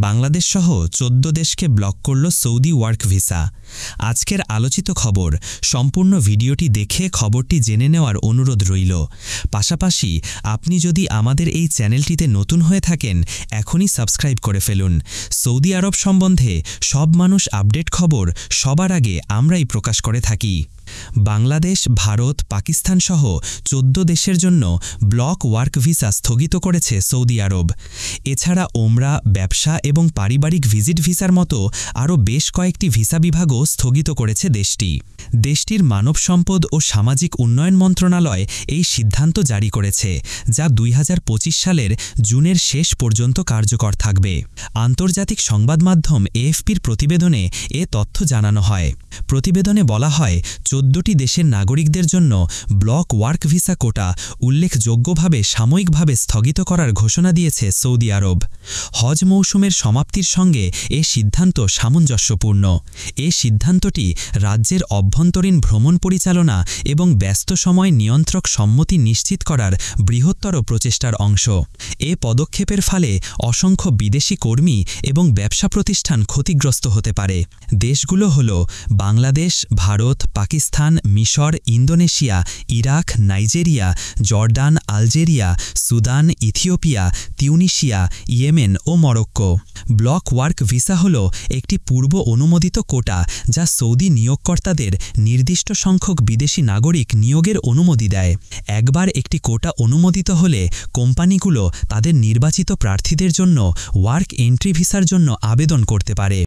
বাংলাদেশ সহ ১৪ দেশকে ব্লক করল সৌদি ওয়ার্ক ভিসা। আজকের আলোচিত খবর, সম্পূর্ণ ভিডিওটি দেখে খবরটি জেনে নেওয়ার অনুরোধ রইল। পাশাপাশি আপনি যদি আমাদের এই চ্যানেলটিতে নতুন হয়ে থাকেন, এখনই সাবস্ক্রাইব করে ফেলুন। সৌদি আরব সম্বন্ধে সব মানুষ আপডেট খবর সবার আগে আমরাই প্রকাশ করে থাকি। বাংলাদেশ, ভারত, পাকিস্তান সহ ১৪ দেশের জন্য ব্লক ওয়ার্ক ভিসা স্থগিত করেছে সৌদি আরব। এছাড়া ওমরা, ব্যবসা এবং পারিবারিক ভিজিট ভিসার মতো আরও বেশ কয়েকটি ভিসা বিভাগও স্থগিত করেছে দেশটি। দেশটির মানব সম্পদ ও সামাজিক উন্নয়ন মন্ত্রণালয় এই সিদ্ধান্ত জারি করেছে, যা ২০২৫ সালের জুনের শেষ পর্যন্ত কার্যকর থাকবে। আন্তর্জাতিক সংবাদ মাধ্যম এএফপির প্রতিবেদনে এ তথ্য জানানো হয়। প্রতিবেদনে বলা হয়, ১৪টি দেশের নাগরিকদের জন্য ব্লক ওয়ার্ক ভিসা কোটা উল্লেখযোগ্যভাবে সাময়িকভাবে স্থগিত করার ঘোষণা দিয়েছে সৌদি আরব। হজ মৌসুমের সমাপ্তির সঙ্গে এ সিদ্ধান্ত সামঞ্জস্যপূর্ণ। এ সিদ্ধান্তটি রাজ্যের অভ্যন্তরীণ ভ্রমণ পরিচালনা এবং ব্যস্ত সময় নিয়ন্ত্রক সম্মতি নিশ্চিত করার বৃহত্তর প্রচেষ্টার অংশ। এ পদক্ষেপের ফলে অসংখ্য বিদেশি কর্মী এবং ব্যবসা প্রতিষ্ঠান ক্ষতিগ্রস্ত হতে পারে। দেশগুলো হল বাংলাদেশ, ভারত, পাকিস্তান, মিশর, Indonesia, Iraq, Nigeria, Jordan, Algeria, Sudan, Ethiopia, Tunisia, Yemen ও মরক্কো। ব্লক ওয়ার্ক ভিসা হল একটি পূর্ব অনুমোদিত কোটা, যা সৌদি নিয়োগকর্তাদের নির্দিষ্ট সংখ্যক বিদেশি নাগরিক নিয়োগের অনুমতি দেয়। একবার একটি কোটা অনুমোদিত হলে কোম্পানিগুলো তাদের নির্বাচিত প্রার্থীদের জন্য ওয়ার্ক এন্ট্রি ভিসার জন্য আবেদন করতে পারে।